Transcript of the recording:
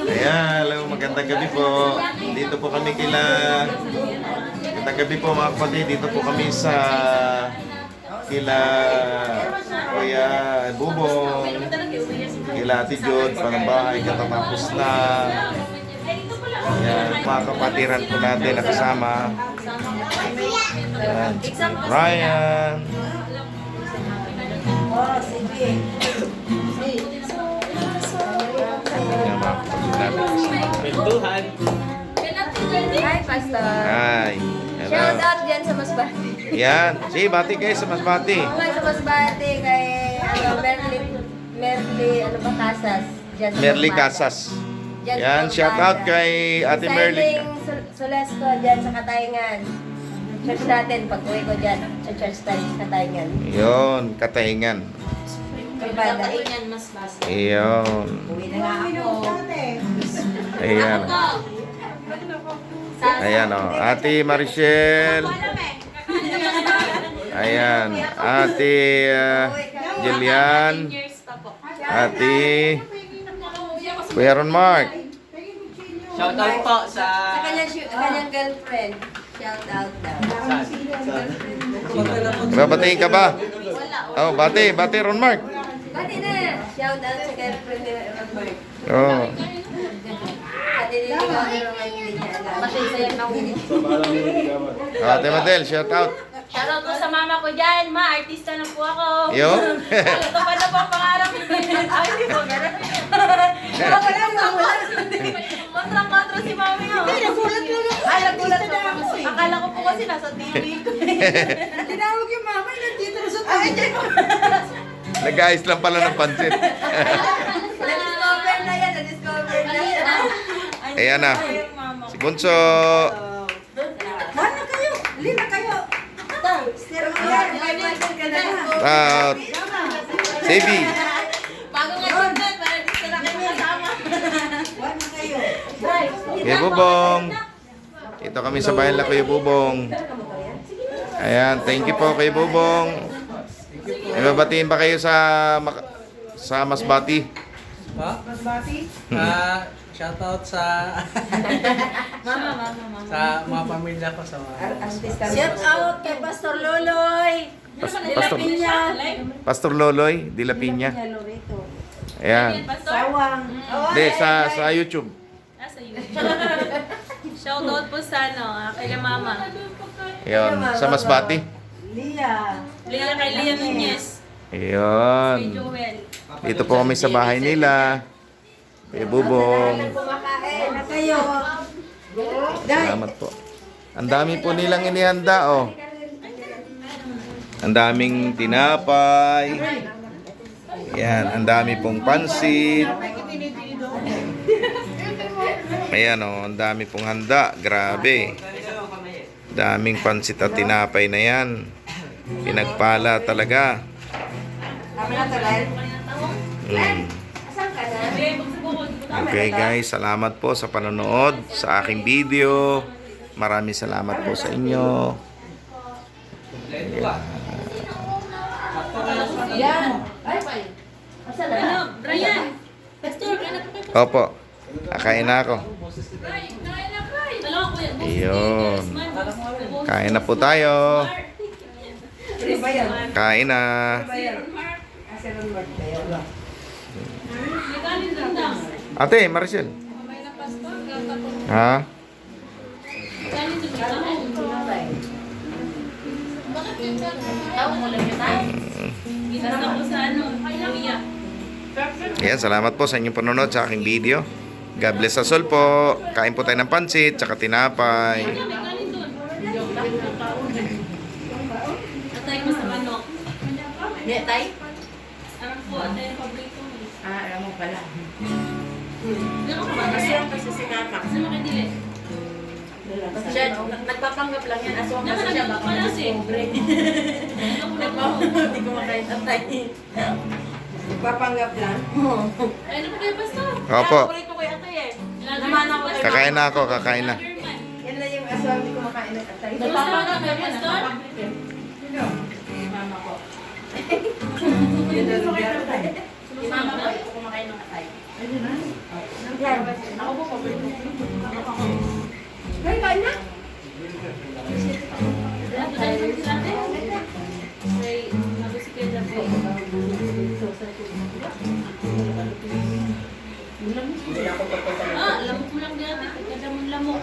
Ayan, hello, magandang gabi po. Dito po kami magandang gabi po mga kapatid. Dito po kami sa kila Kuya Bubong, kila Ate Jod, pangbahay katatapos na. Ayan, mga kapatiran po natin nakasama. Ayan, Ryan. Ayan, mga kapatid natin kasama. Hi, Pastor. Hi. Shout out dyan sa Masbate. Yan. Si bati kayo sa Masbate. Okay, sa Masbate kay Merly, ano ba, Casas. Dyan sa Merly Masbate. Casas. Dyan sa Yan, shout out Masbate. kay Ate Merly. Solesco dyan sa Katayngan. Church natin, pag-uwi ko dyan. Sa church tayo sa Katayngan. Yun, Katahingan. Kapada. Yun. Uwi na nga ako. Ayan. Ayan o. Ate Marichel. Ayan. Ate Jillian. Ate Kuya Ron Mark. Shout out po sa... Sa kanyang girlfriend. Shout out daw. Babatiin ka ba? Oh, bati Ron Mark. Pati na. Shout out sa girlfriend ni Robert. Oh. Pati niligaw ni Robert. Pati sa'yo na Ate Madel, shout out. Shoutout po sa mama ko dyan. Ma, artista na po ako. Yun. Ito pa na po ang pangarap. Ay, hindi po, gano'n. Kontrang-kontra si mami ko. nagulat lang ako. Ay, nagulat po. Akala ko po kasi nasa TV ko. Tinawag yung mama, nandito na sa tayo. Nag-ayos lang pala ng pansit. Na-discover na yan, na-discover na yan. Ayan na. Si Bunso. Mana kayo? Lina kayo. Pero kaya, may master ka na. At Sebi. Bago nga sundan, para di sila kayo kasama. Mana kayo? Kuya Bubong. Ito kami sa bayan la Kuya Bubong. Ayan, thank you po Kuya Bubong. May babatiin ba kayo sa Masbati? Ha? Shout out sa... Mama. sa mga pamilya ko sa mga... Shout out kay Pastor Loloy. Pastor Loloy de la Piña. Ayan. Pastor? Sawang. Hindi, sa YouTube. Nasa YouTube. Shoutout po sa kay mama. Ayan, sa Masbati. Lia. Kay Lia Nunez. Kay Ayan. Joel. Dito po kami sa bahay nila. Kuya Bubong. Kumakain na kayo. Salamat po. Ang dami po nilang inihanda, oh. Ang daming tinapay. Yan, ang dami pong pansit. Ayan, oh, ang dami pong handa. Grabe. Daming pansit at tinapay na yan. Pinagpala talaga. Tama na to, Lyle. Asan ka na? Okay guys, salamat po sa panonood sa aking video. Maraming salamat po sa inyo. Yan. Ay, asan na? Ano, Brian? Pastor, kaya po kayo. Opo, kakain na ako. Dalawa ko yan. Ayun. Kain na po tayo. Ano ba yan? Kain na. Asan ang Mark kayo? Ate, Maricel. Ha? Tawag mo lang yun, ay. Gitas na po sa Mia. Ayan, salamat po sa inyong panonood sa aking video. God bless us all po. Kain po tayo ng pansit, tsaka tinapay. May kanin doon. Atay mo sa manok. Hindi, tay? Aram po, atay ang paborito mo. Alam mo pala. Meron ka ba? Kasi si Kaka. Kasi makidili. Siya, nagpapanggap lang yan. Aswang kasi siya, baka mag-discover. Hindi ko makain atay. Nagpapanggap lang. Ay, ano po kayo, Pastor? Opo. Paborito ko yung atay eh. Naman ako. Kakain na ako, kakain na. Yan lang yung aswang hindi ko makain ng atay. Nagpapanggap kayo, Pastor? Mama ko. Yun na lugar. Mama ko, kumakain ng atay. Yan. Kain, kain na. Dapat tayo sa sila natin. May nabisi kayo dyan po. Lamok mo lang dyan. Pagkada mong lamok.